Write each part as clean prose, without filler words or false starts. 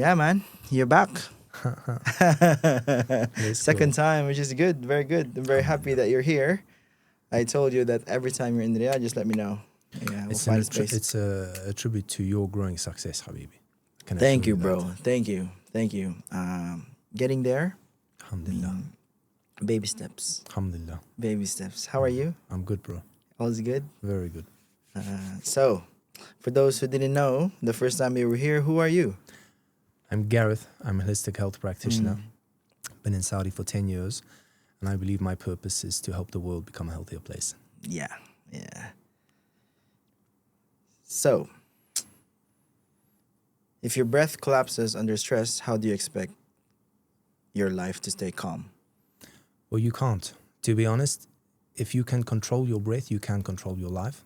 Yeah, man, you're back. Let's Second go. time, which is good, very good. I'm very happy that you're here. I told you that every time you're in the Riyadh, just let me know. Yeah, we'll find a space. It's a tribute to your growing success, Habibi. Can Thank assure you, bro. that. Thank you. Getting there, Alhamdulillah. baby steps. Alhamdulillah. Baby steps. How are you? I'm good, bro. All's good? Very good. So, for those who didn't know, the first time you were here, who are you? I'm Gareth. I'm a holistic health practitioner. Been in Saudi for 10 years, and I believe my purpose is to help the world become a healthier place. Yeah. So, if your breath collapses under stress, how do you expect your life to stay calm? Well, you can't. To be honest, if you can control your breath, you can control your life.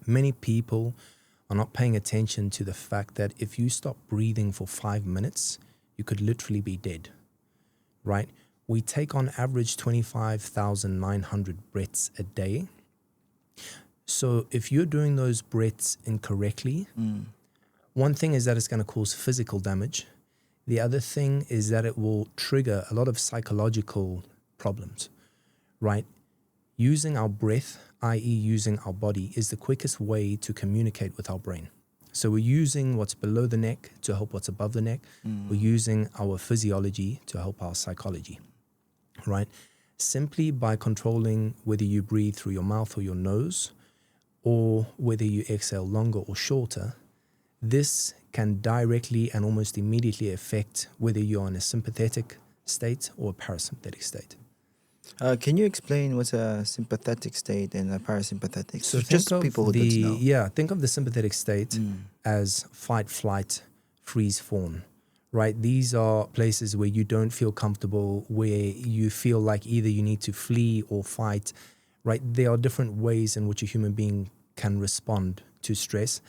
Many people are not paying attention to the fact that if you stop breathing for 5 minutes, you could literally be dead, right? We take on average 25,900 breaths a day. So if you're doing those breaths incorrectly, one thing is that it's going to cause physical damage. The other thing is that it will trigger a lot of psychological problems, right? Using our breath, i.e. using our body, is the quickest way to communicate with our brain. So we're using what's below the neck to help what's above the neck. We're using our physiology to help our psychology, right? Simply by controlling whether you breathe through your mouth or your nose, or whether you exhale longer or shorter, this can directly and almost immediately affect whether you're in a sympathetic state or a parasympathetic state. Can you explain what's a sympathetic state and a parasympathetic? So Just people who don't know. think of the sympathetic state as fight, flight, freeze, fawn, right? These are places where you don't feel comfortable, where you feel like either you need to flee or fight, right? There are different ways in which a human being can respond to stress.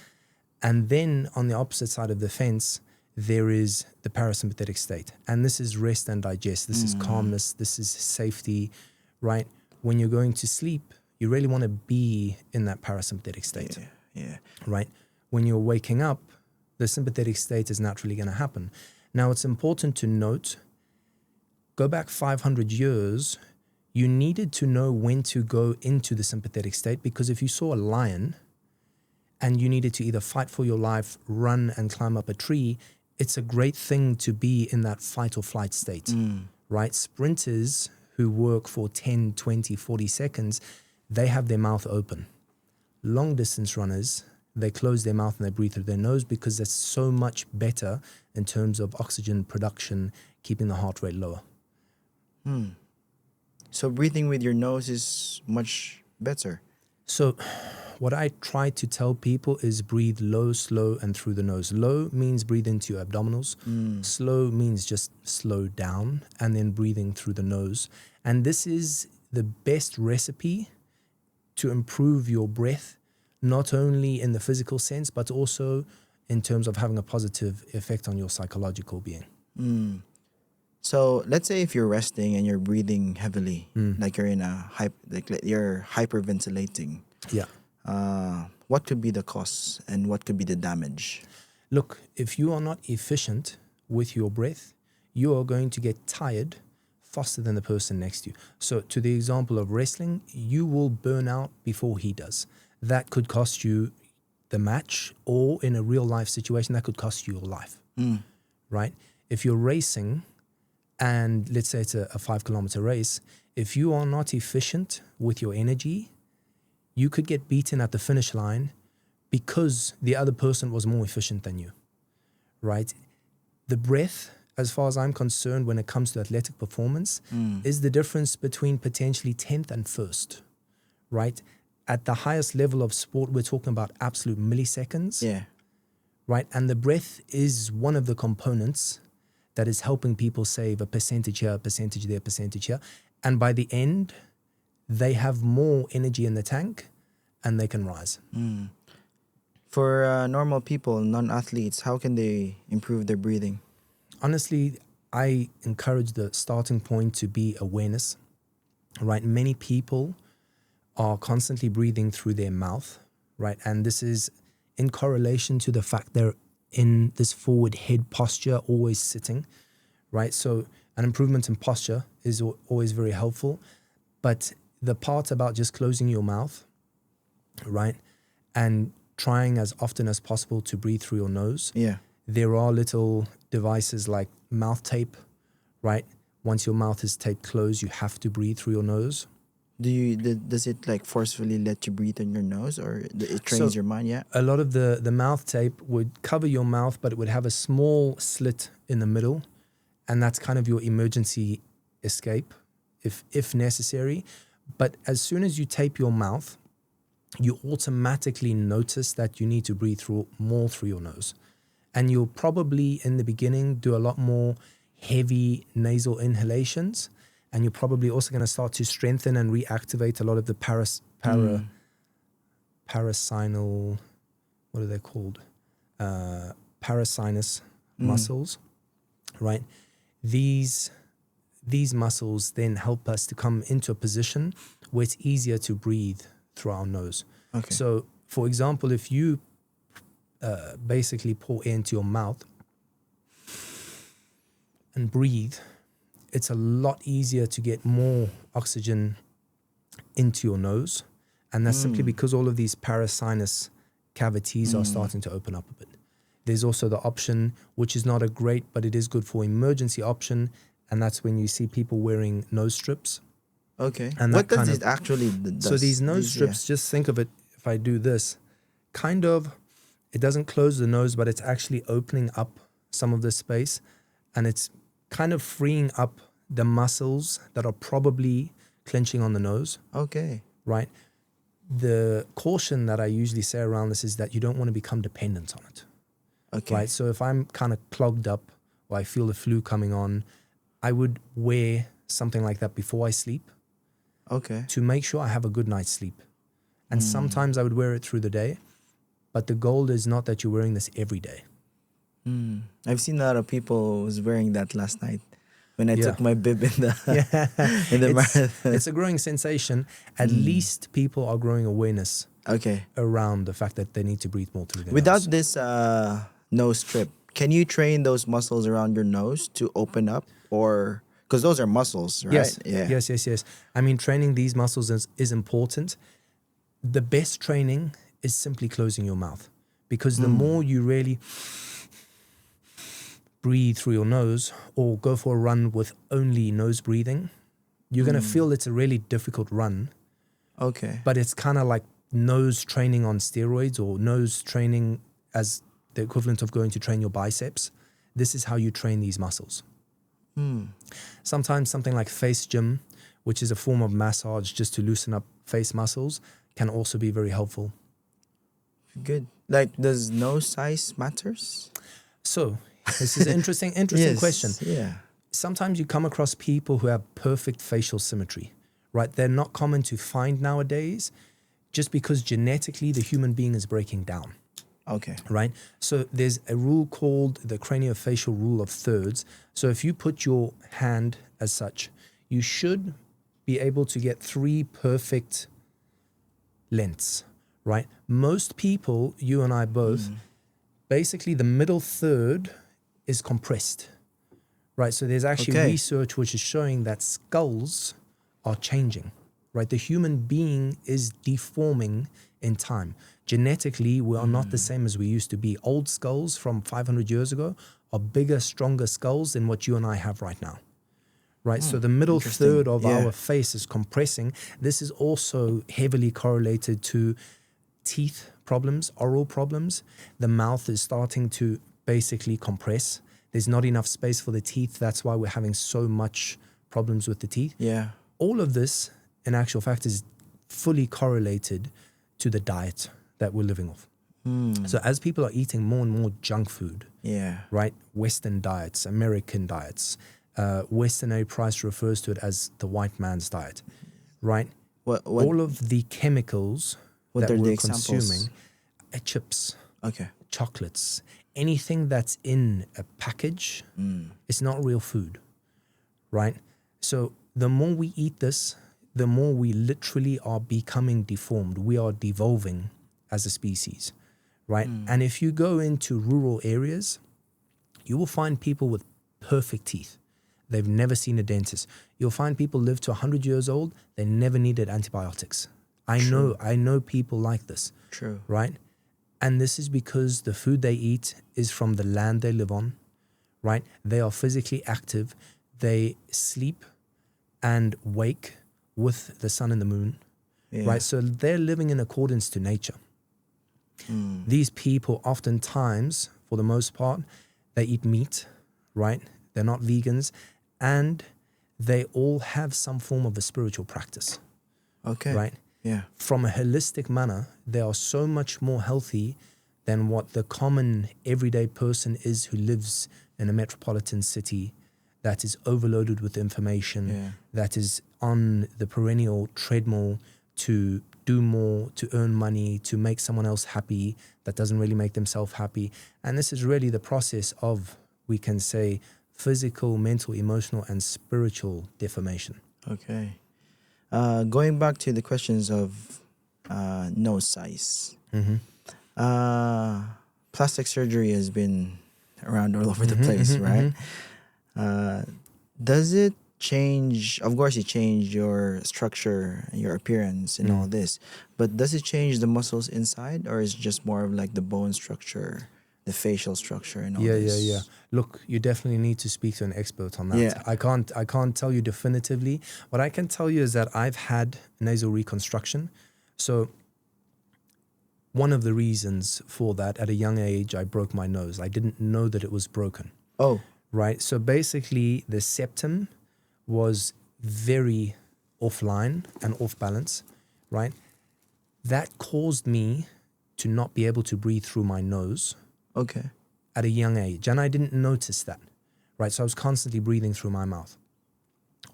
And then on the opposite side of the fence, there is the parasympathetic state. And this is rest and digest. This is calmness. This is safety, right? When you're going to sleep, you really want to be in that parasympathetic state, Yeah. right? When you're waking up, the sympathetic state is naturally going to happen. Now, it's important to note, go back 500 years, you needed to know when to go into the sympathetic state, because if you saw a lion and you needed to either fight for your life, run and climb up a tree, it's a great thing to be in that fight or flight state, right? Sprinters who work for 10, 20, 40 seconds, they have their mouth open. Long distance runners, they close their mouth and they breathe through their nose, because that's so much better in terms of oxygen production, keeping the heart rate lower. So breathing with your nose is much better. So what I try to tell people is breathe low, slow, and through the nose. Low means breathe into your abdominals. Slow means just slow down, and then breathing through the nose. And this is the best recipe to improve your breath, not only in the physical sense, but also in terms of having a positive effect on your psychological being. So let's say if you're resting and you're breathing heavily, like you're in you're hyperventilating. Yeah. What could be the cause and what could be the damage? Look, if you are not efficient with your breath, you are going to get tired faster than the person next to you. So to the example of wrestling, you will burn out before he does. That could cost you the match, or in a real life situation, that could cost you your life, right? If you're racing, and let's say it's a 5 kilometer race, if you are not efficient with your energy, you could get beaten at the finish line because the other person was more efficient than you, right? The breath, as far as I'm concerned, when it comes to athletic performance, is the difference between potentially 10th and 1st, right? At the highest level of sport, we're talking about absolute milliseconds, right? And the breath is one of the components that is helping people save a percentage here, a percentage there, a percentage here. And by the end, they have more energy in the tank and they can rise. For normal people, non-athletes, how can they improve their breathing? Honestly, I encourage the starting point to be awareness, right? Many people are constantly breathing through their mouth, right? And this is in correlation to the fact they're in this forward head posture, always sitting, right? So an improvement in posture is always very helpful. But the part about just closing your mouth, right, and trying as often as possible to breathe through your nose. Yeah. There are little devices like mouth tape, right? Once your mouth is taped closed, you have to breathe through your nose. Does it like forcefully let you breathe in your nose, or it trains your mind? Yeah. A lot of the mouth tape would cover your mouth, but it would have a small slit in the middle, and that's kind of your emergency escape if necessary. But as soon as you tape your mouth, you automatically notice that you need to breathe more through your nose. And you'll probably in the beginning do a lot more heavy nasal inhalations, and you're probably also going to start to strengthen and reactivate a lot of the parasinal, what are they called? Parasinus muscles, right? These muscles then help us to come into a position where it's easier to breathe through our nose. Okay. So, for example, if you basically pour air into your mouth and breathe, it's a lot easier to get more oxygen into your nose. And that's simply because all of these parasinus cavities are starting to open up a bit. There's also the option, which is not a great, but it is good for emergency option. And that's when you see people wearing nose strips. Okay. And what does it actually do? So these nose strips, just think of it, if I do this, kind of, it doesn't close the nose, but it's actually opening up some of the space. And it's kind of freeing up the muscles that are probably clenching on the nose. Okay. Right? The caution that I usually say around this is that you don't want to become dependent on it. Okay. Right? So if I'm kind of clogged up or I feel the flu coming on, I would wear something like that before I sleep. Okay. To make sure I have a good night's sleep. And sometimes I would wear it through the day, but the goal is not that you're wearing this every day. I've seen a lot of people was wearing that last night when I took my bib in the in the marathon. It's a growing sensation. At least people are growing awareness around the fact that they need to breathe more through their Without nose. this nose strip, can you train those muscles around your nose to open up, or because those are muscles, right? Yes, yes. I mean, training these muscles is important. The best training is simply closing your mouth, because the more you really breathe through your nose or go for a run with only nose breathing, you're going to feel it's a really difficult run. Okay. But it's kind of like nose training on steroids, or nose training as the equivalent of going to train your biceps. This is how you train these muscles. Sometimes something like face gym, which is a form of massage just to loosen up face muscles, can also be very helpful. Good. Like, does nose size matters? So this is an interesting question. Yeah. Sometimes you come across people who have perfect facial symmetry, right? They're not common to find nowadays, just because genetically the human being is breaking down. Okay. Right? So there's a rule called the craniofacial rule of thirds. So if you put your hand as such, you should be able to get 3 perfect lengths, right? Most people, you and I both, basically the middle third is compressed, right? So there's actually research which is showing that skulls are changing, right? The human being is deforming in time. Genetically, we are not the same as we used to be. Old skulls from 500 years ago are bigger, stronger skulls than what you and I have right now, right? So the middle third of our face is compressing. This is also heavily correlated to teeth problems, oral problems. The mouth is starting to basically compress. There's not enough space for the teeth. That's why we're having so much problems with the teeth. Yeah. All of this, in actual fact, is fully correlated to the diet that we're living off. So as people are eating more and more junk food, right? Western diets, American diets, Western A Price refers to it as the white man's diet, right? What all of the chemicals that are the we're examples? consuming, chips, chocolates, anything that's in a package, it's not real food, right? So the more we eat this, the more we literally are becoming deformed. We are devolving as a species, right? And if you go into rural areas, you will find people with perfect teeth. They've never seen a dentist. You'll find people live to 100 years old. They never needed antibiotics. I know people like this. True. Right? And this is because the food they eat is from the land they live on, right? They are physically active. They sleep and wake with the sun and the moon, right? So they're living in accordance to nature. These people oftentimes, for the most part, they eat meat, right? They're not vegans, and they all have some form of a spiritual practice. Okay. Right? Yeah. From a holistic manner, they are so much more healthy than what the common everyday person is who lives in a metropolitan city that is overloaded with information, that is on the perennial treadmill to do more, to earn money, to make someone else happy, that doesn't really make themselves happy. And this is really the process of, we can say, physical, mental, emotional, and spiritual deformation. Okay. Going back to the questions of nose size. Plastic surgery has been around all over the place, right? Does it change? Of course, it changed your structure, your appearance, and all this. But does it change the muscles inside, or is it just more of like the bone structure, the facial structure, and all this? Yeah. Look, you definitely need to speak to an expert on that. Yeah. I can't tell you definitively. What I can tell you is that I've had nasal reconstruction. So one of the reasons for that, at a young age, I broke my nose. I didn't know that it was broken. Oh. Right. So basically, the septum was very offline and off balance. Right. That caused me to not be able to breathe through my nose. Okay. At a young age, and I didn't notice that, right? So I was constantly breathing through my mouth,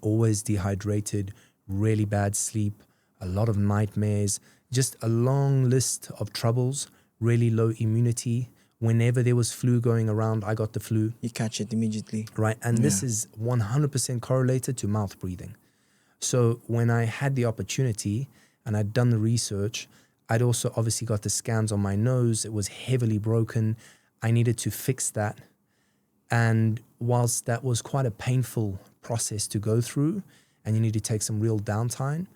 always dehydrated, really bad sleep, a lot of nightmares, just a long list of troubles, really low immunity. Whenever there was flu going around, I got the flu. You catch it immediately. Right, and this is 100% correlated to mouth breathing. So when I had the opportunity and I'd done the research, I'd also obviously got the scans on my nose. It was heavily broken. I needed to fix that. And whilst that was quite a painful process to go through, and you need to take some real downtime,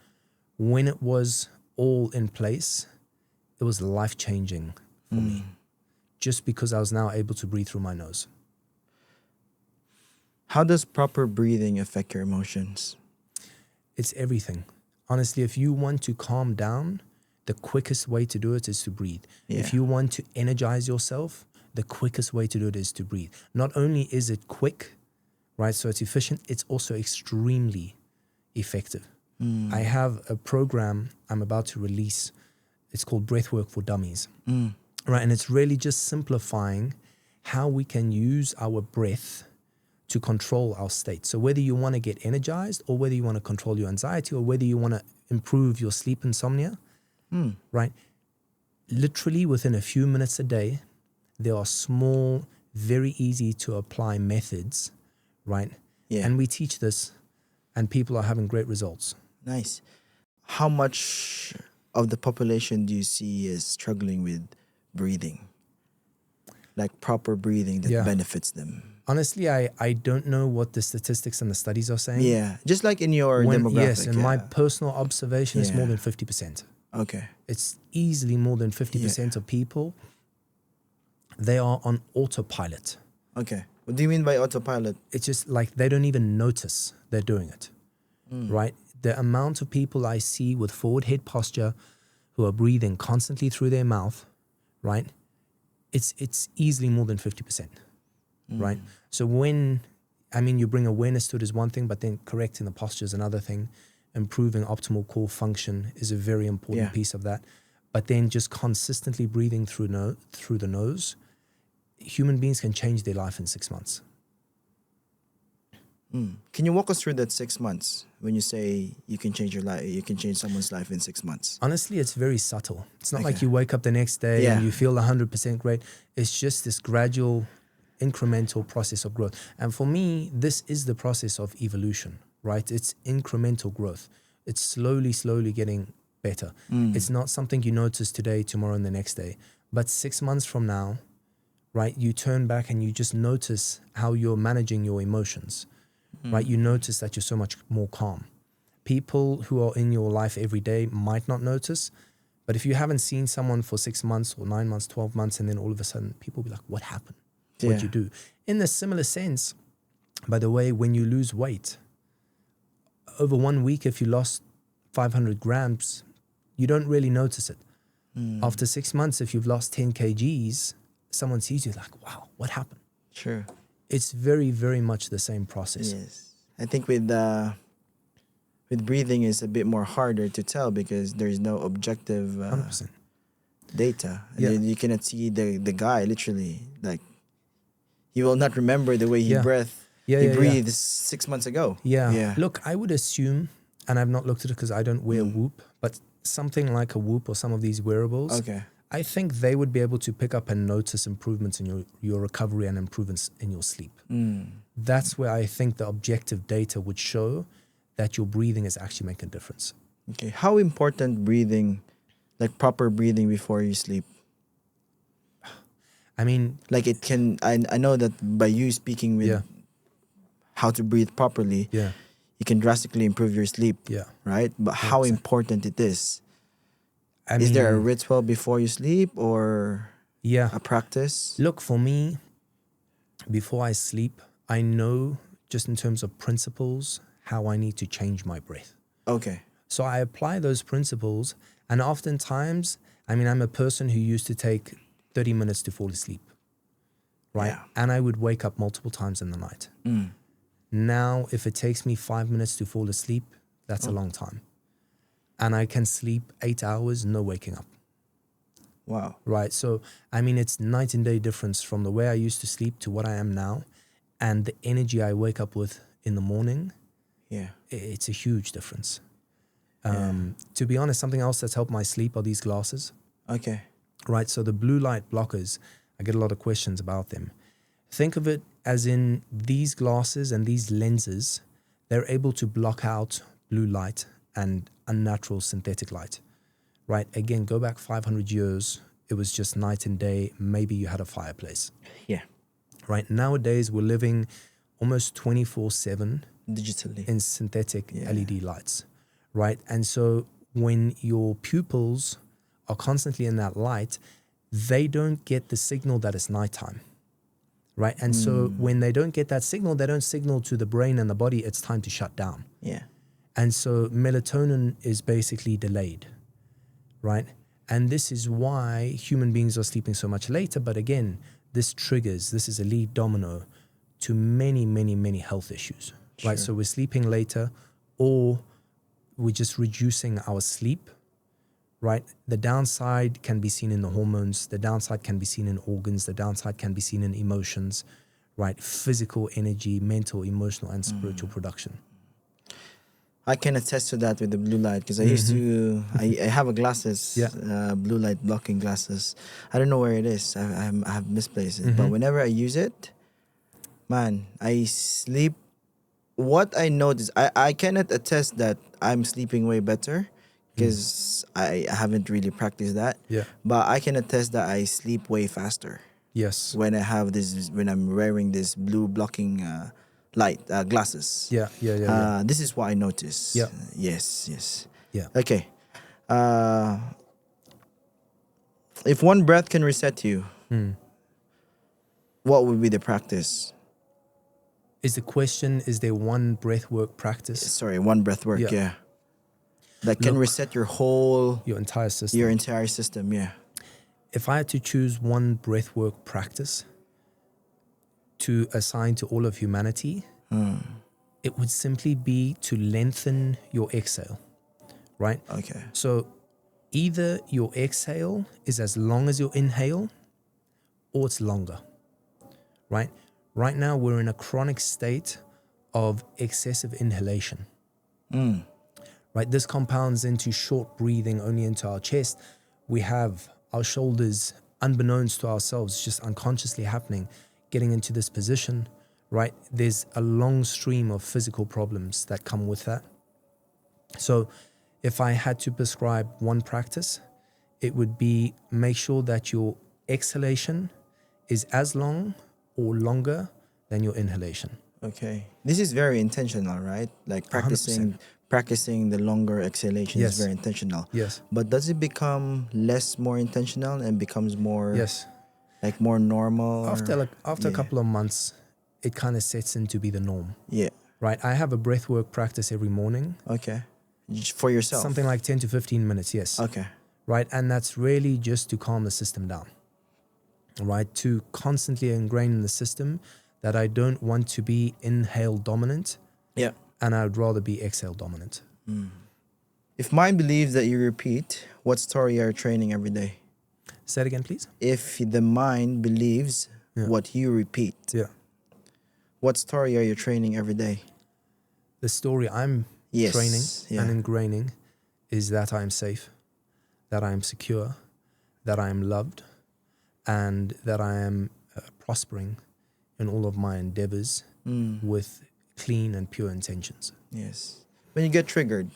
when it was all in place, it was life-changing for me. Just because I was now able to breathe through my nose. How does proper breathing affect your emotions? It's everything. Honestly, if you want to calm down, the quickest way to do it is to breathe. Yeah. If you want to energize yourself, the quickest way to do it is to breathe. Not only is it quick, right, so it's efficient, it's also extremely effective. I have a program I'm about to release. It's called Breathwork for Dummies. Right, and it's really just simplifying how we can use our breath to control our state. So whether you want to get energized, or whether you want to control your anxiety, or whether you want to improve your sleep insomnia, right? Literally within a few minutes a day, there are small, very easy to apply methods, right? Yeah. And we teach this, and people are having great results. Nice. How much of the population do you see is struggling with breathing? Like proper breathing that benefits them? Honestly, I don't know what the statistics and the studies are saying. Yeah. Just like in your demographic. Yes, in my personal observation, it's more than 50%. Okay. It's easily more than 50% of people. They are on autopilot. Okay. What do you mean by autopilot? It's just like they don't even notice they're doing it, right? The amount of people I see with forward head posture who are breathing constantly through their mouth, right? It's easily more than 50%, right? So you bring awareness to it is one thing, but then correcting the posture is another thing. Improving optimal core function is a very important piece of that. But then just consistently breathing through the nose, human beings can change their life in 6 months. Can you walk us through that 6 months when you say you can change your life, you can change someone's life in 6 months? Honestly, it's very subtle. It's not like you wake up the next day and you feel 100% great. It's just this gradual, incremental process of growth. And for me, this is the process of evolution, right? It's incremental growth. It's slowly getting better. It's not something you notice today, tomorrow, and the next day. But 6 months from now, right, you turn back and you just notice how you're managing your emotions, right? You notice that you're so much more calm. People who are in your life every day might not notice, but if you haven't seen someone for 6 months or 9 months, 12 months, and then all of a sudden people will be like, what happened? What'd you do? In a similar sense, by the way, when you lose weight, over 1 week, if you lost 500 grams, you don't really notice it. After 6 months, if you've lost 10 kgs, someone sees you like, wow, what happened? Sure. It's very, very much the same process. Yes. I think with breathing is a bit more harder to tell because there's no objective 100%. data. Yeah. You cannot see the guy literally. Like, he will not remember the way he breathed 6 months ago. Yeah. Look, I would assume, and I've not looked at it because I don't wear Whoop, but something like a Whoop or some of these wearables, Okay. I think they would be able to pick up and notice improvements in your recovery and improvements in your sleep. That's where I think the objective data would show that your breathing is actually making a difference. Okay. How important breathing, like proper breathing before you sleep? I mean, Like it can, I know that by you speaking with how to breathe properly, you can drastically improve your sleep, right? But how 100%. important it is? I Is mean, there a ritual before you sleep or a practice? Look, for me, before I sleep, I know just in terms of principles how I need to change my breath. Okay. So I apply those principles, and oftentimes, I mean, I'm a person who used to take 30 minutes to fall asleep, right? Yeah. And I would wake up multiple times in the night. Now, if it takes me 5 minutes to fall asleep, that's a long time. And I can sleep 8 hours, no waking up. Wow. Right. So, I mean, it's night and day difference from the way I used to sleep to what I am now. And the energy I wake up with in the morning, it's a huge difference. To be honest, something else that's helped my sleep are these glasses. Okay. Right. So the blue light blockers, I get a lot of questions about them. Think of it as in these glasses and these lenses, they're able to block out blue light and unnatural synthetic light, right? Again, go back 500 years, it was just night and day. Maybe you had a fireplace. Yeah. Right? Nowadays, we're living almost 24/7 Digitally. in synthetic LED lights, right? And so when your pupils are constantly in that light, they don't get the signal that it's nighttime, right? And so when they don't get that signal, they don't signal to the brain and the body, it's time to shut down. Yeah. And so melatonin is basically delayed, right? And this is why human beings are sleeping so much later. But again, this is a lead domino to many, many, many health issues, right? So we're sleeping later, or we're just reducing our sleep, right? The downside can be seen in the hormones. The downside can be seen in organs. The downside can be seen in emotions, right? Physical energy, mental, emotional, and spiritual production. I can attest to that with the blue light because I used to, I have a glasses, blue light blocking glasses. I don't know where it is. I have misplaced it. But whenever I use it, man, I sleep. What I notice, I cannot attest that I'm sleeping way better because I haven't really practiced that. Yeah. But I can attest that I sleep way faster. Yes. When I'm wearing this blue blocking light glasses. Yeah. This is what I notice. Yeah. Yes. Yeah. Okay. If one breath can reset you, what would be the practice? Is the question, is there one breathwork practice? Sorry, one breath work, yeah. That can reset your your entire system. Your entire system, yeah. If I had to choose one breathwork practice to assign to all of humanity, it would simply be to lengthen your exhale, right? Okay. So either your exhale is as long as your inhale or it's longer, right? Right now, we're in a chronic state of excessive inhalation, right? This compounds into short breathing only into our chest. We have our shoulders, unbeknownst to ourselves, just unconsciously happening, getting into this position, right? There's a long stream of physical problems that come with that. So if I had to prescribe one practice, it would be make sure that your exhalation is as long or longer than your inhalation. Okay. This is very intentional, right? Like 100%. practicing the longer exhalation is Yes. very intentional. Yes. But does it become less more intentional and becomes more Yes. like more normal? After a Yeah. couple of months, it kind of sets in to be the norm, Yeah. right? I have a breathwork practice every morning, Okay. For yourself. something like 10 to 15 minutes, yes. Okay. Right? And that's really just to calm the system down, right? To constantly ingrain in the system that I don't want to be inhale dominant Yeah. and I would rather be exhale dominant. If mind believes that you repeat, what story are you training every day? Say it again, please. If the mind believes Yeah. what you repeat, Yeah. what story are you training every day? The story I'm Yes. training Yeah. and ingraining is that I'm safe, that I'm secure, that I'm loved, and that I am prospering in all of my endeavors with clean and pure intentions. Yes. When you get triggered,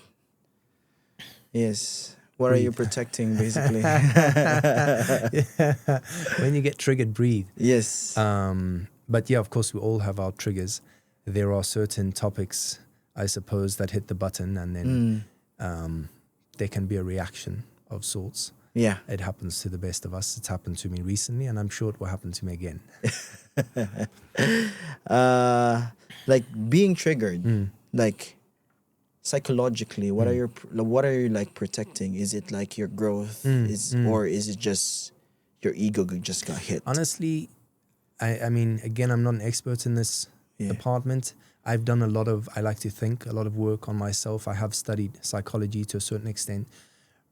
yes. What are you Breathe. protecting, basically? When you get triggered, breathe. Yes. But yeah, of course, we all have our triggers. There are certain topics, I suppose, that hit the button and then there can be a reaction of sorts. Yeah. It happens to the best of us. It's happened to me recently, and I'm sure it will happen to me again. Like being triggered, like psychologically, what are you like protecting? Is it like your growth or is it just your ego just got hit? Honestly, I mean, again, I'm not an expert in this department. I've done I like to think, a lot of work on myself. I have studied psychology to a certain extent,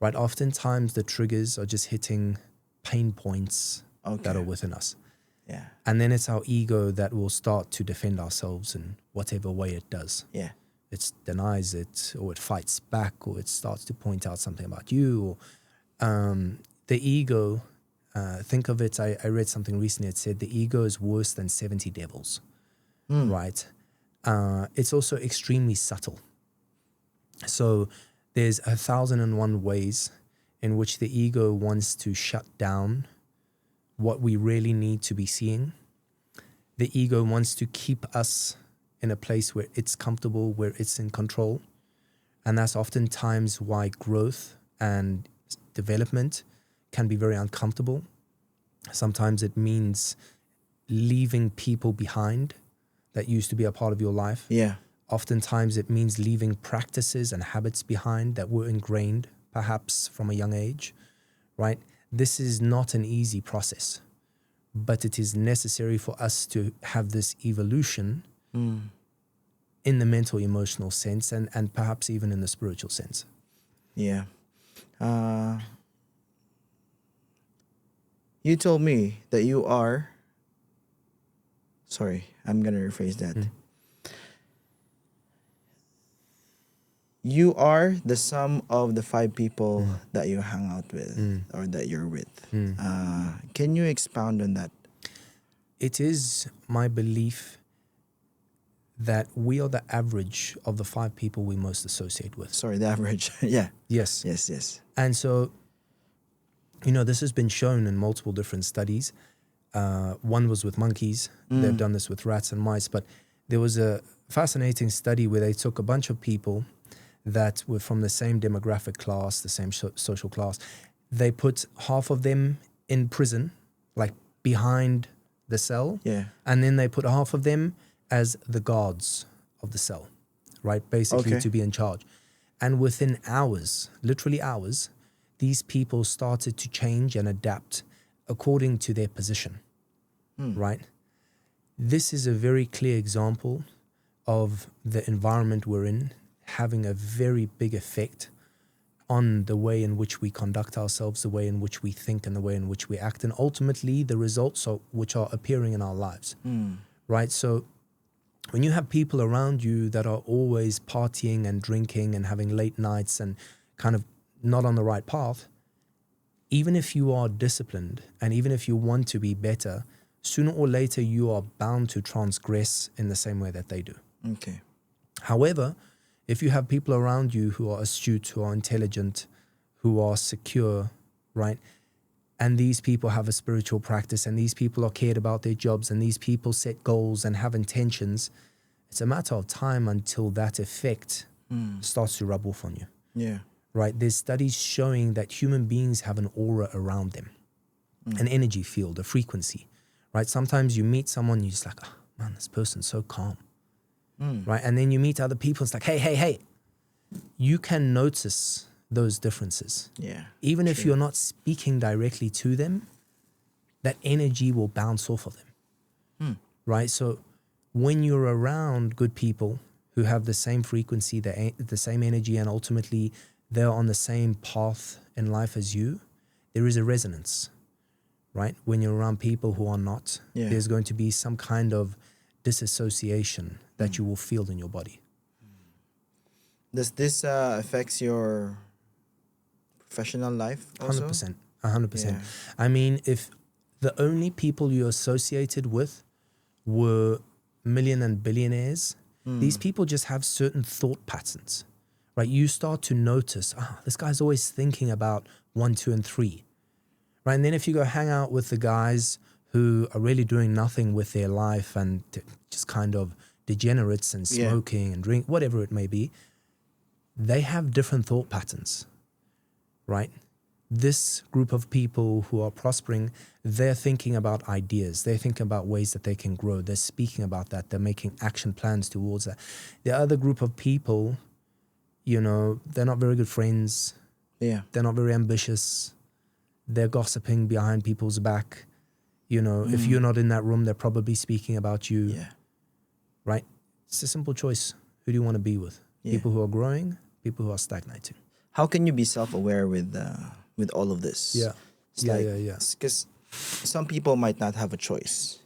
right? Oftentimes the triggers are just hitting pain points that are within us. Yeah. And then it's our ego that will start to defend ourselves in whatever way it does. Yeah. It denies it, or it fights back, or it starts to point out something about you. Or the ego, think of it, I read something recently, it said the ego is worse than 70 devils, right? It's also extremely subtle. So there's 1,001 ways in which the ego wants to shut down what we really need to be seeing. The ego wants to keep us in a place where it's comfortable, where it's in control. And that's oftentimes why growth and development can be very uncomfortable. Sometimes it means leaving people behind that used to be a part of your life. Yeah. Oftentimes it means leaving practices and habits behind that were ingrained, perhaps from a young age, right? This is not an easy process, but it is necessary for us to have this evolution in the mental, emotional sense and perhaps even in the spiritual sense. Yeah. You told me that you are... Sorry, I'm going to rephrase that. You are the sum of the 5 people that you hang out with or that you're with. Can you expound on that? It is my belief that we are the average of the 5 people we most associate with. Sorry, the average. Yeah. Yes. Yes. And so, this has been shown in multiple different studies. One was with monkeys. They've done this with rats and mice. But there was a fascinating study where they took a bunch of people that were from the same demographic class, the same social class. They put half of them in prison, like behind the cell. Yeah. And then they put half of them as the guards of the cell, right? Basically to be in charge. And within hours, literally hours, these people started to change and adapt according to their position, right? This is a very clear example of the environment we're in having a very big effect on the way in which we conduct ourselves, the way in which we think, and the way in which we act, and ultimately the results which are appearing in our lives, right? So when you have people around you that are always partying and drinking and having late nights and kind of not on the right path, even if you are disciplined and even if you want to be better, sooner or later you are bound to transgress in the same way that they do. Okay. However, if you have people around you who are astute, who are intelligent, who are secure, right? And these people have a spiritual practice, and these people are cared about their jobs, and these people set goals and have intentions. It's a matter of time until that effect starts to rub off on you. Yeah. Right? There's studies showing that human beings have an aura around them, an energy field, a frequency, right? Sometimes you meet someone, you're just like, oh, man, this person's so calm, right? And then you meet other people, it's like, hey. You can notice those differences. Yeah. Even if you're not speaking directly to them, that energy will bounce off of them, right? So when you're around good people who have the same frequency, the same energy, and ultimately they're on the same path in life as you, there is a resonance, right? When you're around people who are not, there's going to be some kind of disassociation that you will feel in your body. Does this affects your professional life also? 100%. 100%. Yeah. I mean, if the only people you associated with were million and billionaires, these people just have certain thought patterns, right? You start to notice, this guy's always thinking about 1, 2, and 3, right? And then if you go hang out with the guys who are really doing nothing with their life and just kind of degenerates and smoking and drink, whatever it may be, they have different thought patterns, right? This group of people who are prospering, they're thinking about ideas. They're thinking about ways that they can grow. They're speaking about that. They're making action plans towards that. The other group of people, you know, they're not very good friends. Yeah. They're not very ambitious. They're gossiping behind people's back. You know, if you're not in that room, they're probably speaking about you. Yeah. Right? It's a simple choice. Who do you want to be with? Yeah. People who are growing, people who are stagnating. How can you be self-aware with all of this? Yeah. It's Yeah. Because some people might not have a choice.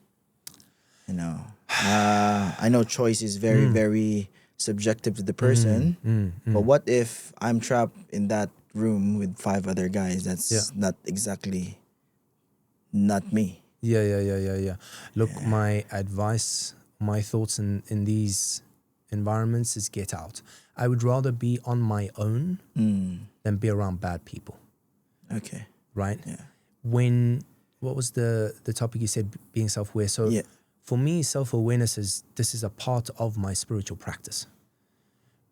You know, I know choice is very, very subjective to the person. But what if I'm trapped in that room with 5 other guys? That's not exactly not me. Yeah. Look, my advice, my thoughts in these environments is get out. I would rather be on my own than be around bad people. Okay. Right? Yeah. What was the topic you said, being self-aware? So for me, self-awareness is a part of my spiritual practice.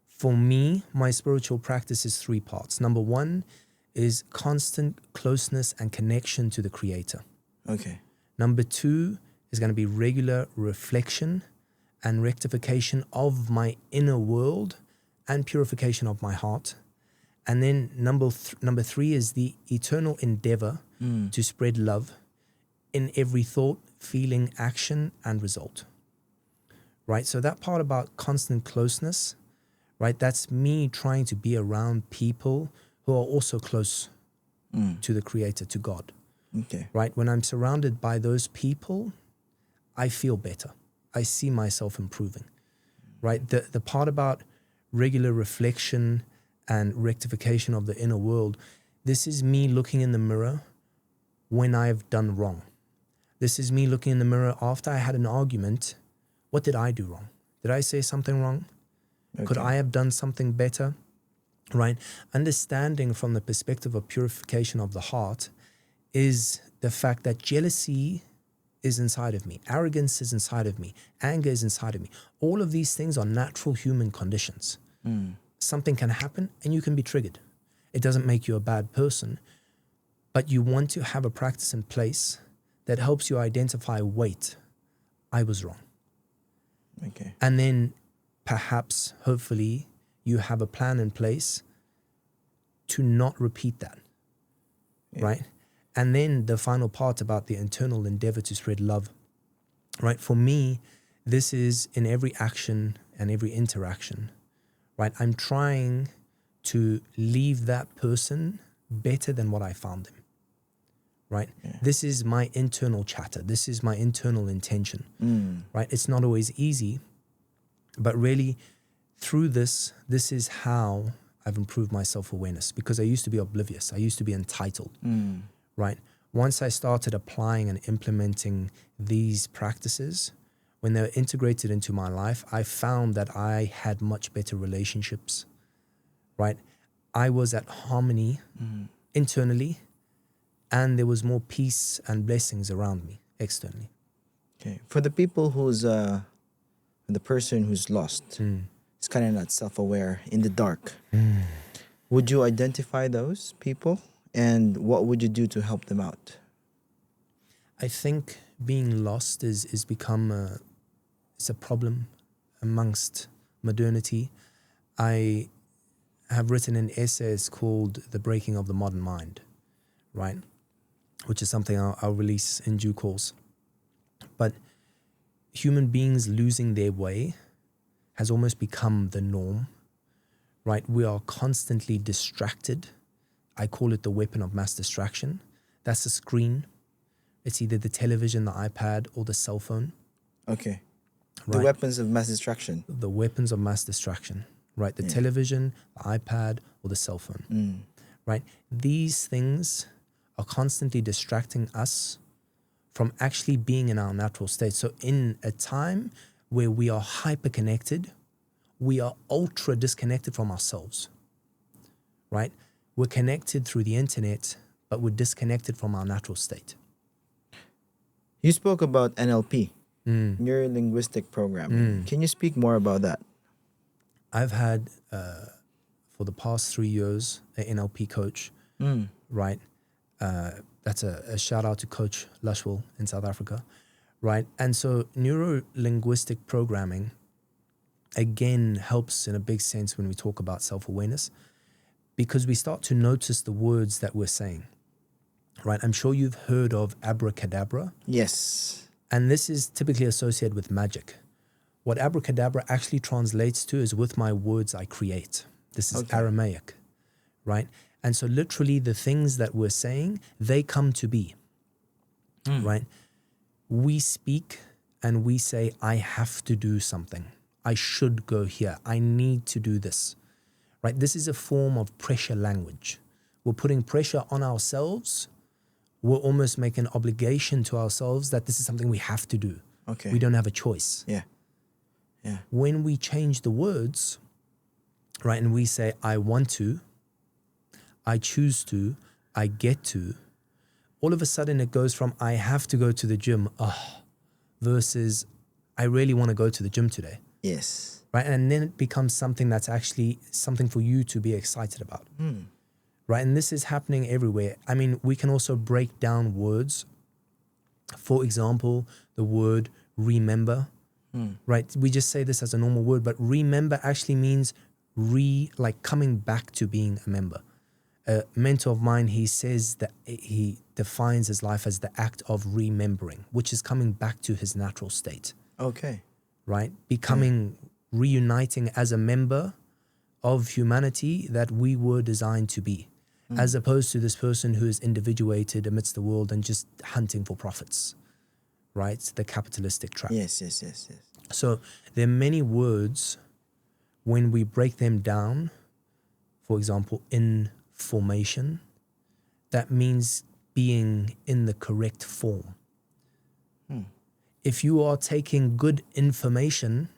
For me, my spiritual practice is 3 parts. Number 1 is constant closeness and connection to the Creator. Okay. Number 2 is going to be regular reflection and rectification of my inner world and purification of my heart. And then number 3 is the eternal endeavor to spread love in every thought, feeling, action, and result. Right? So that part about constant closeness, right? That's me trying to be around people who are also close to the Creator, to God. Okay. Right? When I'm surrounded by those people, I feel better. I see myself improving. Right? The part about regular reflection and rectification of the inner world, this is me looking in the mirror when I've done wrong. This is me looking in the mirror after I had an argument. What did I do wrong? Did I say something wrong? Okay. Could I have done something better? Right? Understanding from the perspective of purification of the heart is the fact that jealousy is inside of me. Arrogance is inside of me. Anger is inside of me. All of these things are natural human conditions. Something can happen and you can be triggered. It doesn't make you a bad person, but you want to have a practice in place that helps you identify, wait, I was wrong. Okay. And then perhaps, hopefully, you have a plan in place to not repeat that, right? And then the final part about the internal endeavor to spread love, right? For me, this is in every action and every interaction, right? I'm trying to leave that person better than what I found them, right? Yeah. This is my internal chatter. This is my internal intention, right? It's not always easy, but really through this is how I've improved my self-awareness, because I used to be oblivious. I used to be entitled, right? Once I started applying and implementing these practices, when they were integrated into my life, I found that I had much better relationships, right? I was at harmony internally, and there was more peace and blessings around me externally. Okay. For the people the person who's lost, is kind of not self-aware, in the dark, would you identify those people? And what would you do to help them out? I think being lost is become it's a problem amongst modernity. I have written an essay, it's called The Breaking of the Modern Mind, right? Which is something I'll release in due course. But human beings losing their way has almost become the norm, right? We are constantly distracted. I call it the weapon of mass distraction. That's a screen. It's either the television, the iPad, or the cell phone. Okay. Right. The weapons of mass distraction. The weapons of mass distraction, right? The television, the iPad, or the cell phone, right? These things are constantly distracting us from actually being in our natural state. So in a time where we are hyper connected, we are ultra disconnected from ourselves, right? We're connected through the internet, but we're disconnected from our natural state. You spoke about NLP, neuro-linguistic programming. Can you speak more about that? I've had, for the past 3 years, an NLP coach, right? That's a shout out to Coach Lushwell in South Africa, right? And so neuro-linguistic programming, again, helps in a big sense when we talk about self-awareness, because we start to notice the words that we're saying, right? I'm sure you've heard of abracadabra. Yes. And this is typically associated with magic. What abracadabra actually translates to is with my words I create. This is Aramaic, right? And so literally the things that we're saying, they come to be, right? We speak and we say, I have to do something. I should go here. I need to do this, right? This is a form of pressure language. We're putting pressure on ourselves. We're almost making an obligation to ourselves that this is something we have to do. Okay. We don't have a choice. Yeah. Yeah. When we change the words, right, and we say, I want to, I choose to, I get to, all of a sudden it goes from I have to go to the gym, versus I really want to go to the gym today. Yes. Right? And then it becomes something that's actually something for you to be excited about. Right? And this is happening everywhere. I mean, we can also break down words. For example, the word remember, right? We just say this as a normal word, but remember actually means like coming back to being a member. A mentor of mine, he says that he defines his life as the act of remembering, which is coming back to his natural state. Okay. Right? Becoming, reuniting as a member of humanity that we were designed to be, as opposed to this person who is individuated amidst the world and just hunting for profits, right? The capitalistic trap. Yes. So there are many words, when we break them down, for example, information, that means being in the correct form. If you are taking good information,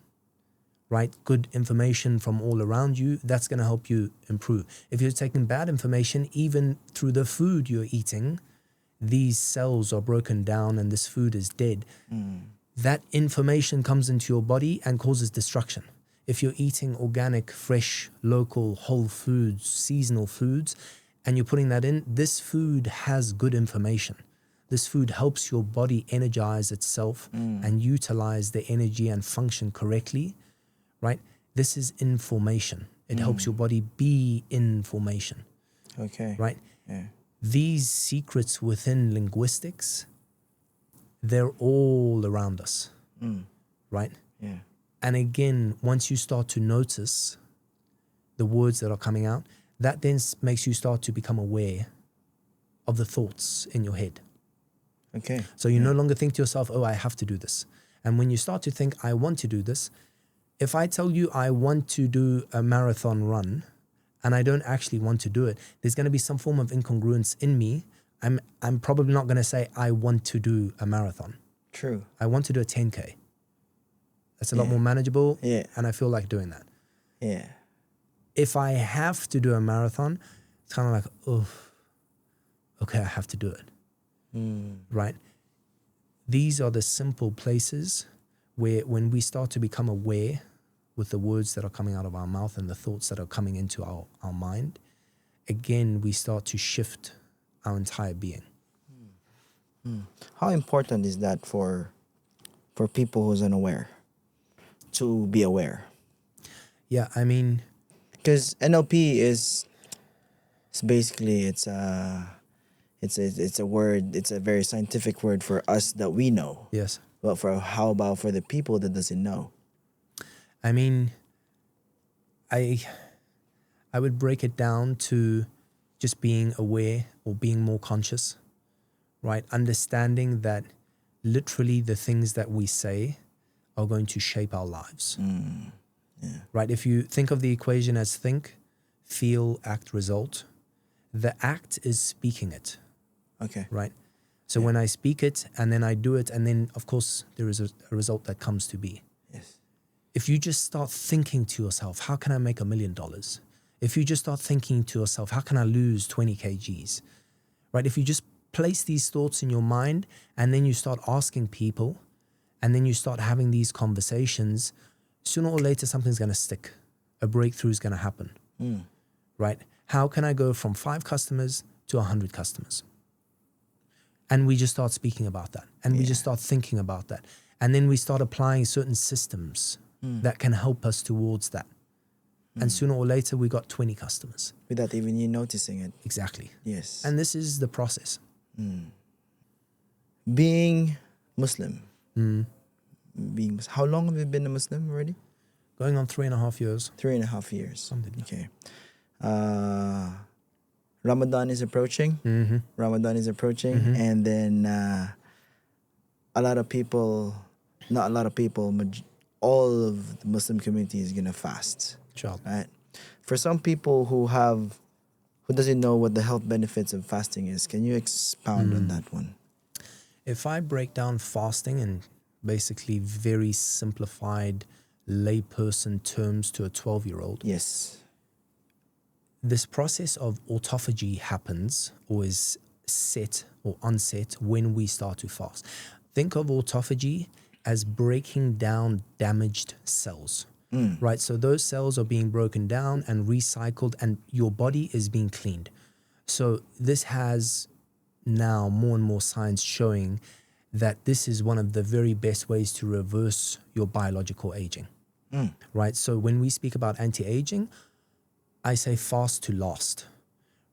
right, good information from all around you, that's going to help you improve. If you're taking bad information, even through the food you're eating, these cells are broken down and this food is dead. That information comes into your body and causes destruction. If you're eating organic, fresh, local, whole foods, seasonal foods, and you're putting that in, this food has good information. This food helps your body energize itself and utilize the energy and function correctly, right? This is information. It helps your body be in formation. Okay. Right? Yeah. These secrets within linguistics, they're all around us, right? Yeah. And again, once you start to notice the words that are coming out, that then makes you start to become aware of the thoughts in your head. Okay. So you no longer think to yourself, oh, I have to do this. And when you start to think, I want to do this, if I tell you I want to do a marathon run and I don't actually want to do it, there's going to be some form of incongruence in me. I'm probably not going to say I want to do a marathon. True. I want to do a 10K. That's a lot more manageable, and I feel like doing that. Yeah. If I have to do a marathon, it's kind of like, okay, I have to do it. Right? These are the simple places where when we start to become aware with the words that are coming out of our mouth and the thoughts that are coming into our mind, again, we start to shift our entire being. How important is that for people who's unaware to be aware? Yeah, I mean, Because NLP is basically it's a word, it's a very scientific word for us that we know. yes. But how about for the people that doesn't know? I mean, I would break it down to just being aware or being more conscious, right? Understanding that literally the things that we say are going to shape our lives, right? If you think of the equation as think, feel, act, result, the act is speaking it, Okay. right? So when I speak it and then I do it, and then of course there is a result that comes to be. Yes. If you just start thinking to yourself, how can I make $1 million? If you just start thinking to yourself, how can I lose 20 kgs? Right? If you just place these thoughts in your mind and then you start asking people and then you start having these conversations, sooner or later something's going to stick. A breakthrough is going to happen. Right? How can I go from 5 customers to 100 customers? And we just start speaking about that. And we just start thinking about that. And then we start applying certain systems that can help us towards that. And sooner or later, we got 20 customers. Without even you noticing it. Exactly. Yes. And this is the process. Being Muslim. How long have you been a Muslim already? Going on 3.5 years. 3.5 years. Something like Okay. Ramadan is approaching. Ramadan is approaching, and then a lot of people, not a lot of people, all of the Muslim community is gonna fast. Child. Right. For some people who doesn't know what the health benefits of fasting is, can you expound on that one? If I break down fasting in basically very simplified layperson terms to a 12-year-old, Yes. this process of autophagy happens or is set or unset when we start to fast. Think of autophagy as breaking down damaged cells, right? So those cells are being broken down and recycled and your body is being cleaned. So this has now more and more science showing that this is one of the very best ways to reverse your biological aging, right? So when we speak about anti-aging, I say fast to last,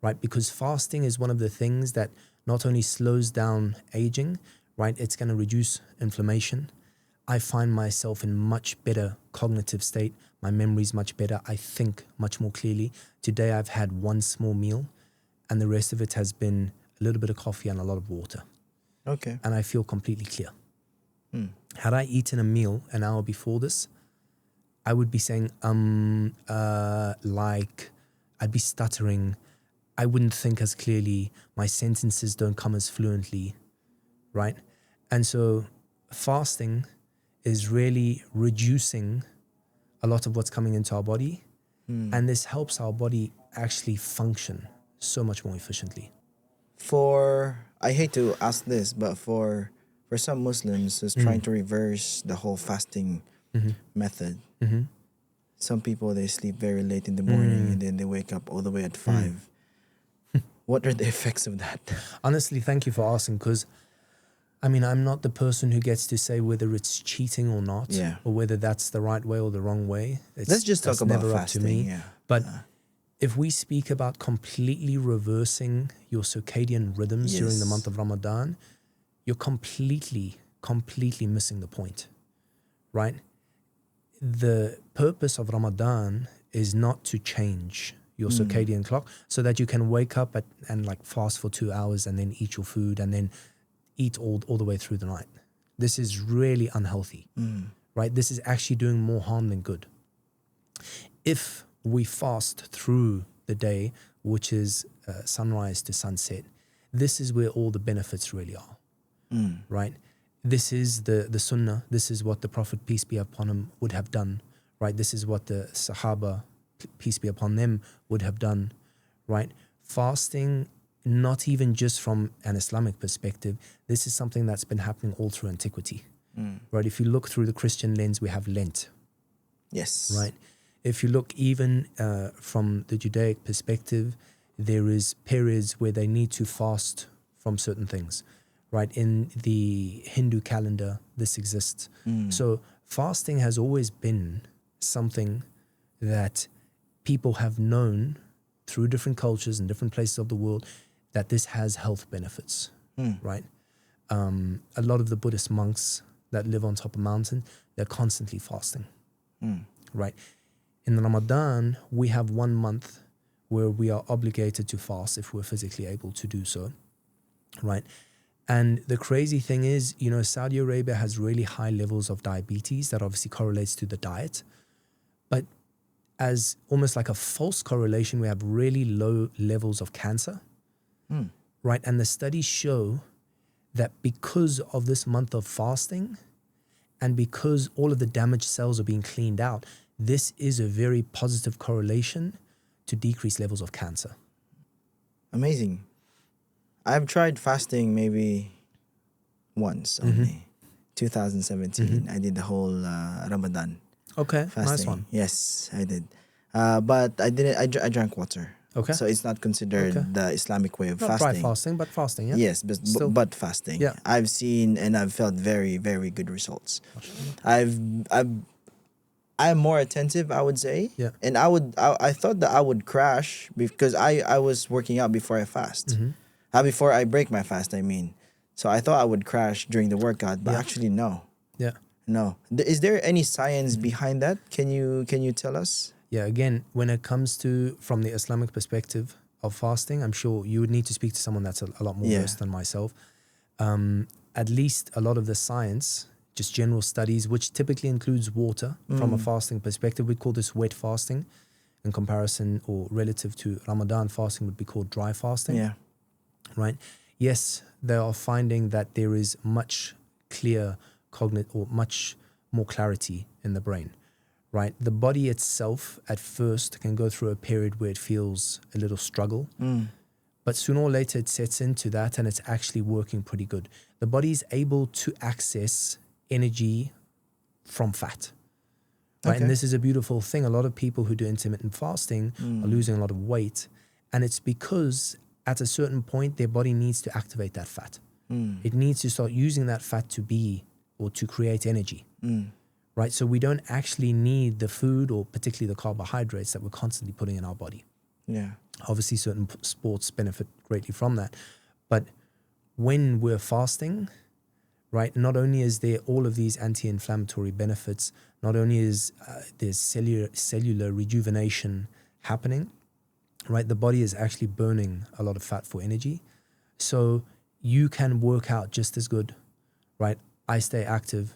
right? Because fasting is one of the things that not only slows down aging, right? It's going to reduce inflammation. I find myself in much better cognitive state. My memory's much better. I think much more clearly. Today I've had one small meal and the rest of it has been a little bit of coffee and a lot of water. Okay. And I feel completely clear. Had I eaten a meal an hour before this, I would be saying, like, I'd be stuttering. I wouldn't think as clearly. My sentences don't come as fluently, right? And so fasting is really reducing a lot of what's coming into our body. And this helps our body actually function so much more efficiently. I hate to ask this, but for some Muslims who's trying to reverse the whole fasting method, some people, they sleep very late in the morning and then they wake up all the way at 5. What are the effects of that? Honestly, thank you for asking, because I mean, I'm not the person who gets to say whether it's cheating or not, or whether that's the right way or the wrong way. Let's just talk about never fasting. up to me. Yeah. But if we speak about completely reversing your circadian rhythms during the month of Ramadan, you're completely missing the point, right? The purpose of Ramadan is not to change your circadian clock so that you can wake up and like fast for 2 hours and then eat your food and then eat all the way through the night. This is really unhealthy, right? This is actually doing more harm than good. If we fast through the day, which is sunrise to sunset, this is where all the benefits really are, right? This is the sunnah. This is what the Prophet, peace be upon him, would have done, right? This is what the Sahaba, peace be upon them, would have done, right? Fasting not even just from an Islamic perspective. This is something that's been happening all through antiquity, right? If you look through the Christian lens, we have Lent, Yes. right? If you look even from the Judaic perspective, there is periods where they need to fast from certain things, right? In the Hindu calendar, this exists. So fasting has always been something that people have known through different cultures and different places of the world that this has health benefits, right? A lot of the Buddhist monks that live on top of mountains, they're constantly fasting, right? In Ramadan, we have 1 month where we are obligated to fast if we're physically able to do so, right? And the crazy thing is, you know, Saudi Arabia has really high levels of diabetes that obviously correlates to the diet. But as almost like a false correlation, we have really low levels of cancer, right? And the studies show that because of this month of fasting and because all of the damaged cells are being cleaned out, this is a very positive correlation to decreased levels of cancer. Amazing. I've tried fasting maybe once only. 2017. I did the whole Ramadan Okay, fasting. nice one. Yes, I did. But I didn't. I drank water. Okay. So it's not considered the Islamic way of Not fasting. dry fasting, but fasting, yeah? Yes, Still. but fasting. Yeah. I've seen and I've felt very, very good results. I'm more attentive, I would say. Yeah. And I thought that I would crash because I was working out before I fast. Before I break my fast, I mean. So I thought I would crash during the workout, but actually no. Yeah. No. Is there any science behind that? Can you tell us? Yeah, again, when it comes to from the Islamic perspective of fasting, I'm sure you would need to speak to someone that's a lot more versed than myself. At least a lot of the science, just general studies, which typically includes water from a fasting perspective, we call this wet fasting in comparison or relative to Ramadan fasting would be called dry fasting. Yeah. Right? Yes, they are finding that there is much much more clarity in the brain, right? The body itself at first can go through a period where it feels a little struggle, but sooner or later it sets into that and it's actually working pretty good. The body is able to access energy from fat, right? And this is a beautiful thing. A lot of people who do intermittent fasting are losing a lot of weight, and it's because at a certain point their body needs to activate that fat. It needs to start using that fat to create energy, right? So we don't actually need the food or particularly the carbohydrates that we're constantly putting in our body. Yeah. Obviously, certain sports benefit greatly from that. But when we're fasting, right, not only is there all of these anti-inflammatory benefits, not only is there's cellular rejuvenation happening, right, the body is actually burning a lot of fat for energy. So you can work out just as good, right? I stay active.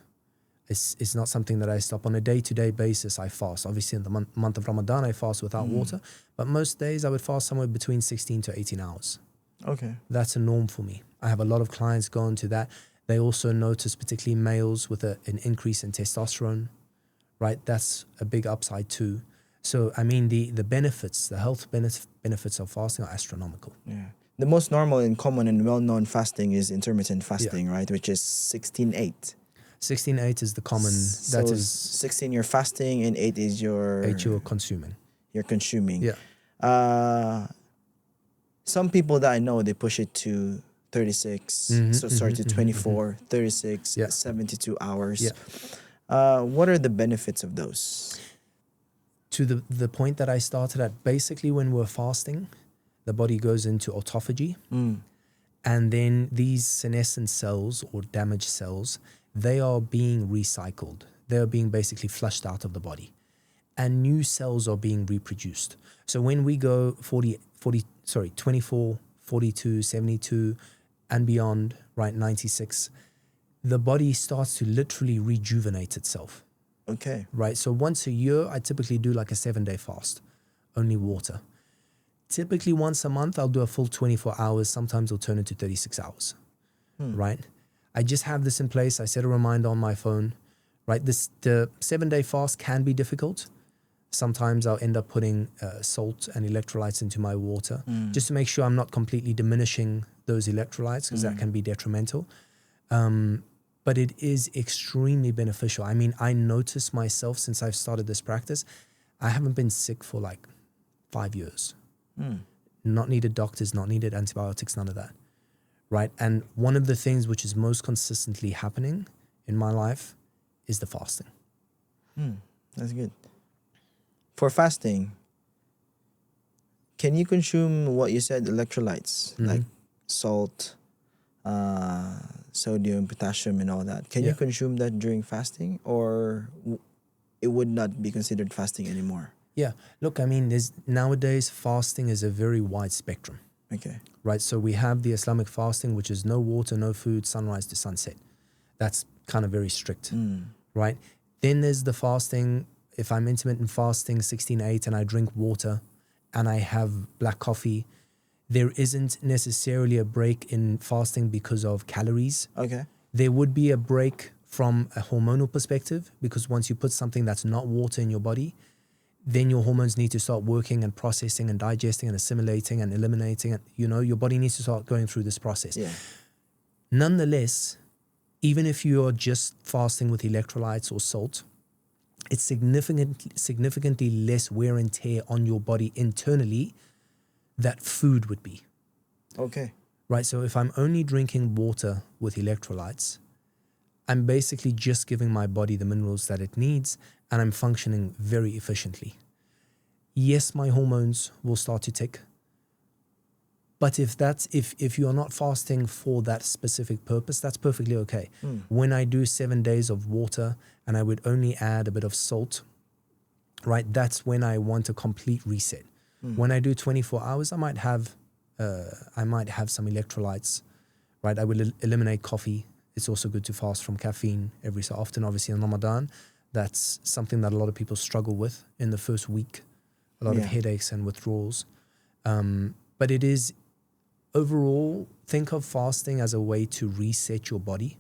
It's not something that I stop on a day-to-day basis. I fast. Obviously, in the month of Ramadan, I fast without water. But most days, I would fast somewhere between 16 to 18 hours. Okay. That's a norm for me. I have a lot of clients go into that. They also notice, particularly males, with an increase in testosterone, right? That's a big upside too. So, I mean, the benefits, the health benefits of fasting are astronomical. Yeah. The most normal and common and well-known fasting is intermittent fasting, right? Which is 16-8. 16-8 is the common. So that is 16 you're fasting and 8 is your 8 you're consuming. You're consuming. Yeah. Some people that I know, they push it to 36. Sorry, to 24, 36, 72 hours. Yeah. What are the benefits of those? To the point that I started at, basically when we're fasting, the body goes into autophagy. And then these senescent cells or damaged cells, they are being recycled. They are being basically flushed out of the body. And new cells are being reproduced. So when we go 24, 42, 72, and beyond, right, 96, the body starts to literally rejuvenate itself. Okay. Right, so once a year, I typically do like a 7-day fast, only water. Typically once a month, I'll do a full 24 hours. Sometimes it'll turn into 36 hours, right? I just have this in place. I set a reminder on my phone, right? The 7-day fast can be difficult, Sometimes I'll end up putting salt and electrolytes into my water just to make sure I'm not completely diminishing those electrolytes, because that can be detrimental. But it is extremely beneficial. I mean, I noticed myself since I've started this practice, I haven't been sick for like 5 years. Not needed doctors, not needed antibiotics, none of that. Right? And one of the things which is most consistently happening in my life is the fasting. That's good. For fasting, can you consume what you said, electrolytes, like salt, sodium, potassium, and all that? Can you consume that during fasting, or it would not be considered fasting anymore? Yeah. Look, I mean, nowadays fasting is a very wide spectrum. Okay. Right? So we have the Islamic fasting, which is no water, no food, sunrise to sunset. That's kind of very strict. Right? Then there's the fasting. If I'm intermittent fasting 16/8 and I drink water and I have black coffee, there isn't necessarily a break in fasting because of calories. Okay. There would be a break from a hormonal perspective, because once you put something that's not water in your body, then your hormones need to start working and processing and digesting and assimilating and eliminating. And, your body needs to start going through this process. Yeah. Nonetheless, even if you are just fasting with electrolytes or salt, it's significantly less wear and tear on your body internally that food would be. Okay. Right? So if I'm only drinking water with electrolytes, I'm basically just giving my body the minerals that it needs, and I'm functioning very efficiently. Yes, my hormones will start to tick. But if you are not fasting for that specific purpose, that's perfectly okay. When I do 7 days of water and I would only add a bit of salt, right, that's when I want a complete reset. When I do 24 hours, I might have some electrolytes, right? I will eliminate coffee. It's also good to fast from caffeine every so often. Obviously in Ramadan, that's something that a lot of people struggle with in the first week, a lot of headaches and withdrawals. But it is, overall, think of fasting as a way to reset your body,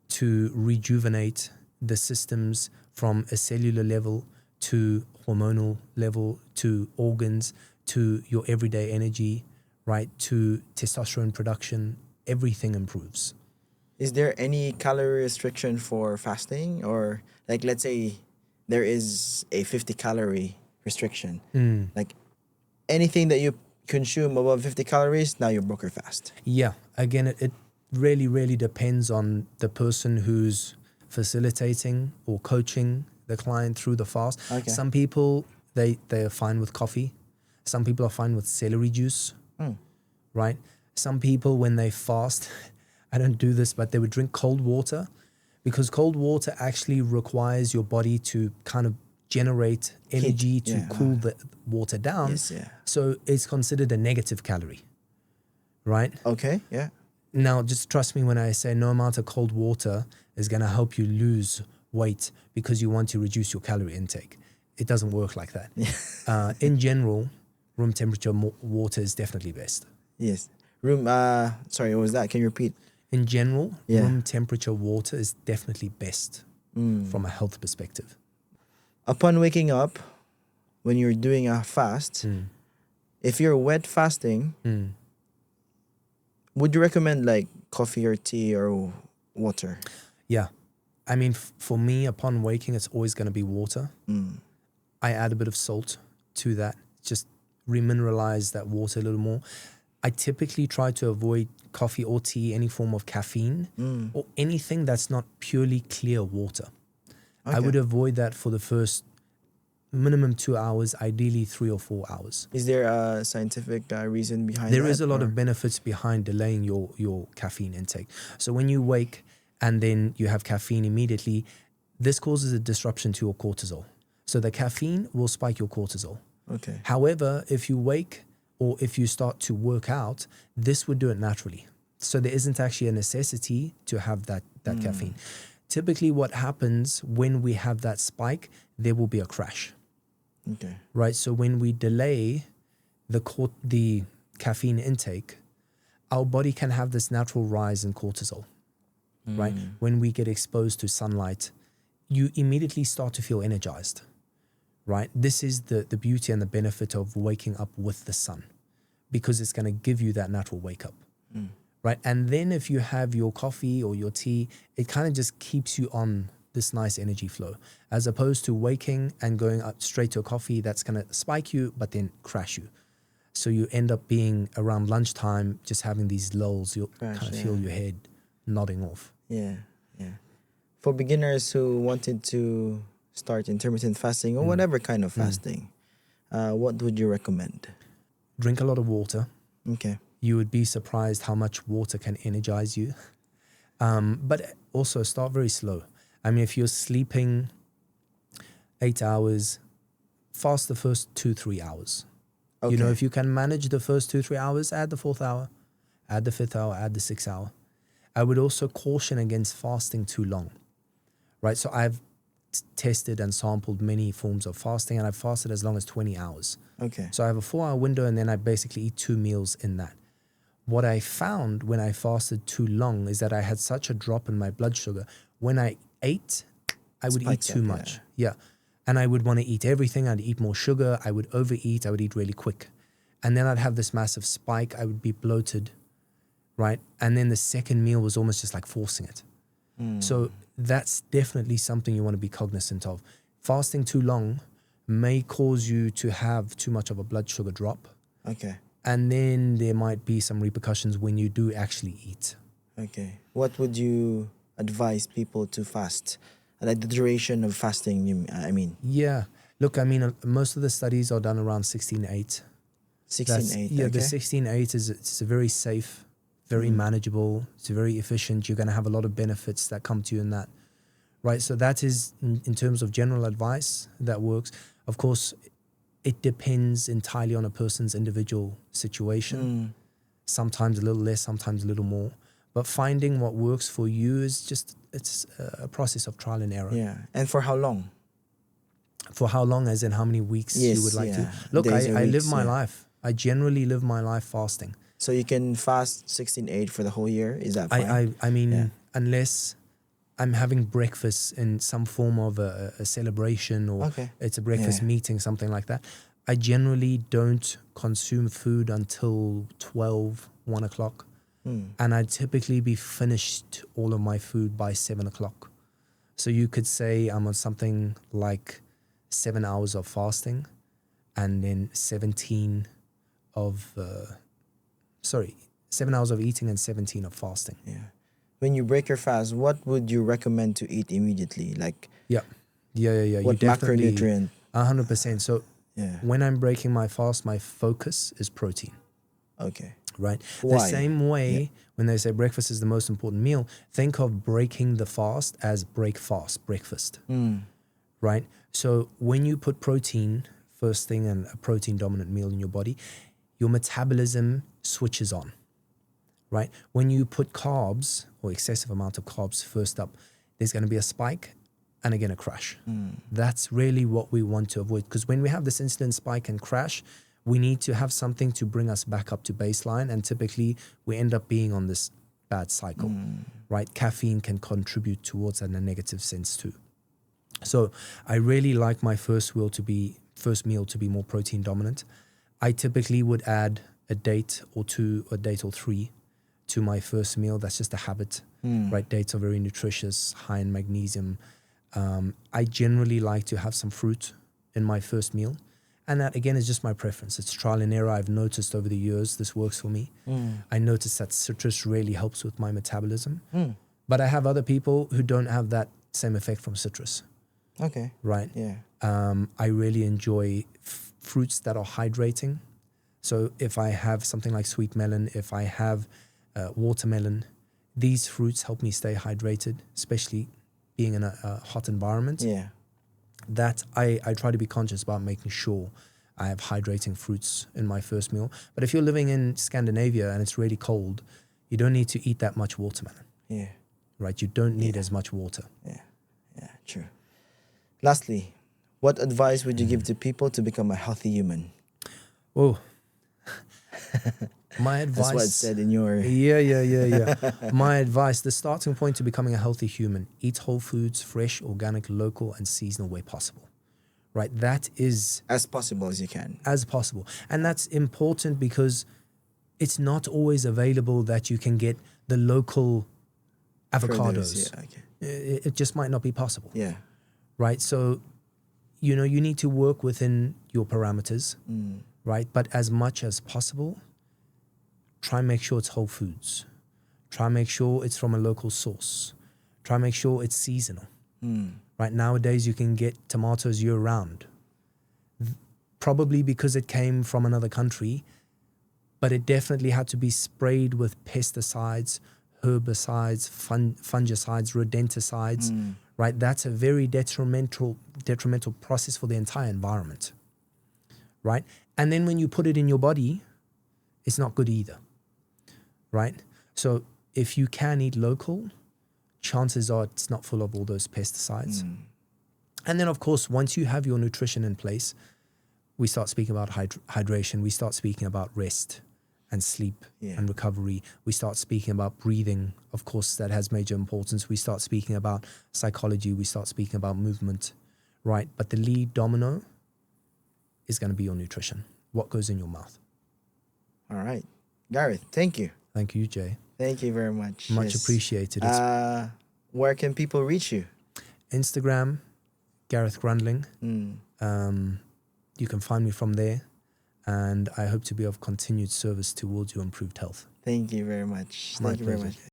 to rejuvenate the systems from a cellular level to hormonal level to organs to your everyday energy, right, to testosterone production. Everything improves. Is there any calorie restriction for fasting? Or like, let's say there is a 50 calorie restriction. Like anything that you consume above 50 calories, now you broke your fast. Yeah. Again, it really, really depends on the person who's facilitating or coaching the client through the fast. Okay. Some people, they are fine with coffee. Some people are fine with celery juice, right? Some people, when they fast, I don't do this, but they would drink cold water, because cold water actually requires your body to kind of generate energy to cool the water down. Yes, yeah. So it's considered a negative calorie, right? Okay, yeah. Now, just trust me when I say no amount of cold water is going to help you lose weight because you want to reduce your calorie intake. It doesn't work like that. In general, room temperature water is definitely best. Yes. Sorry, what was that? Can you repeat? In general, room temperature water is definitely best from a health perspective. Upon waking up, when you're doing a fast, if you're wet fasting, would you recommend like coffee or tea or water? Yeah. I mean, for me, upon waking, it's always going to be water. I add a bit of salt to that, just remineralize that water a little more. I typically try to avoid coffee or tea, any form of caffeine, or anything that's not purely clear water. Okay. I would avoid that for the first minimum 2 hours, ideally 3 or 4 hours. Is there a scientific reason behind that? There is a lot of benefits behind delaying your caffeine intake. So when you wake and then you have caffeine immediately, this causes a disruption to your cortisol. So the caffeine will spike your cortisol. Okay. However, if you wake or if you start to work out, this would do it naturally. So there isn't actually a necessity to have that caffeine. Typically what happens when we have that spike, there will be a crash. Okay. Right? So when we delay the caffeine intake, our body can have this natural rise in cortisol. Right? When we get exposed to sunlight, you immediately start to feel energized. right? This is the beauty and the benefit of waking up with the sun, because it's going to give you that natural wake up, right? And then if you have your coffee or your tea, it kind of just keeps you on this nice energy flow, as opposed to waking and going up straight to a coffee that's going to spike you but then crash you. So you end up being around lunchtime just having these lulls. You'll Crash, kind of feel your head nodding off. Yeah, yeah. For beginners who wanted to start intermittent fasting or whatever kind of fasting, what would you recommend? Drink a lot of water. Okay. You would be surprised how much water can energize you. But also start very slow. I mean, if you're sleeping 8 hours, fast the first 2-3 hours. Okay. You know, if you can manage the first 2-3 hours, add the 4th hour, add the 5th hour, add the 6th hour. I would also caution against fasting too long, right? So I've tested and sampled many forms of fasting, and I've fasted as long as 20 hours. Okay. So I have a 4-hour window, and then I basically eat 2 meals in that. What I found when I fasted too long is that I had such a drop in my blood sugar. When I ate, I would eat Spikes too up, much. Yeah. And I would want to eat everything. I'd eat more sugar. I would overeat. I would eat really quick. And then I'd have this massive spike. I would be bloated, right? And then the second meal was almost just like forcing it. So that's definitely something you want to be cognizant of. Fasting too long may cause you to have too much of a blood sugar drop. Okay. And then there might be some repercussions when you do actually eat. Okay. What would you advise people to fast? Like the duration of fasting, I mean. Yeah. Look, I mean, most of the studies are done around 16-8. 16-8. Yeah, okay. the 16-8 is it's a very safe, very manageable. It's very efficient. You're going to have a lot of benefits that come to you in that, right? So that is, in terms of general advice, that works. Of course, it depends entirely on a person's individual situation. Sometimes a little less, sometimes a little more. But finding what works for you is just, it's a process of trial and error. Yeah. And for how long? For how long, as in how many weeks you would like to? Look, Days or I live weeks, my yeah. life. I generally live my life fasting. So you can fast 16-8 for the whole year? Is that fine? I mean, Yeah. unless I'm having breakfast in some form of a celebration, or Okay. it's a breakfast Yeah. meeting, something like that, I generally don't consume food until 12, 1 o'clock. And I'd typically be finished all of my food by 7 o'clock. So you could say I'm on something like 7 hours of fasting, and then 7 hours of eating and 17 of fasting. Yeah. When you break your fast, what would you recommend to eat immediately? Like Yeah. what macronutrient? 100%. So Yeah. when I'm breaking my fast, my focus is protein, Okay. right? Why? The same way when they say breakfast is the most important meal, think of breaking the fast as breakfast, right? So when you put protein first thing and a protein dominant meal in your body, your metabolism switches on, right? When you put carbs or excessive amount of carbs first up, there's going to be a spike and again a crash. That's really what we want to avoid, because when we have this insulin spike and crash, we need to have something to bring us back up to baseline, and typically we end up being on this bad cycle, right? Caffeine can contribute towards that in a negative sense too. So I really like my first meal to be more protein dominant. I typically would add a date or two, a date or three to my first meal. That's just a habit, right? Dates are very nutritious, high in magnesium. I generally like to have some fruit in my first meal. And that, again, is just my preference. It's trial and error. I've noticed over the years this works for me. I noticed that citrus really helps with my metabolism. But I have other people who don't have that same effect from citrus, Okay. right? Yeah. I really enjoy fruits that are hydrating. So if I have something like sweet melon, if I have watermelon, these fruits help me stay hydrated, especially being in a hot environment. Yeah. That I try to be conscious about making sure I have hydrating fruits in my first meal. But if you're living in Scandinavia and it's really cold, you don't need to eat that much watermelon, Yeah. right? You don't need as much water. Yeah. Yeah. True. Lastly, what advice would you give to people to become a healthy human? Oh, my advice. That's what it said in your... Yeah. My advice, the starting point to becoming a healthy human: eat whole foods, fresh, organic, local, and seasonal where possible. right? That is As possible as you can. as possible. And that's important because it's not always available that you can get the local avocados. Produce, yeah, okay. It just might not be possible, Yeah. right? So, you know, you need to work within your parameters, right? But as much as possible, try and make sure it's whole foods. Try and make sure it's from a local source. Try and make sure it's seasonal. Right, nowadays you can get tomatoes year round, probably because it came from another country, but it definitely had to be sprayed with pesticides, herbicides, fungicides, rodenticides, right? That's a very detrimental process for the entire environment, right? And then when you put it in your body, it's not good either, right? So if you can eat local, chances are it's not full of all those pesticides. And then, of course, once you have your nutrition in place, we start speaking about hydration. We start speaking about rest and sleep and recovery. We start speaking about breathing. Of course, that has major importance. We start speaking about psychology. We start speaking about movement, right? But the lead domino is going to be your nutrition. What goes in your mouth. All right. Gareth, thank you. Thank you, Jay. Thank you very much. Much appreciated. It's Where can people reach you? Instagram, Gareth Grundling. You can find me from there. And I hope to be of continued service towards your improved health. Thank you very much. My Thank you very pleasure. much.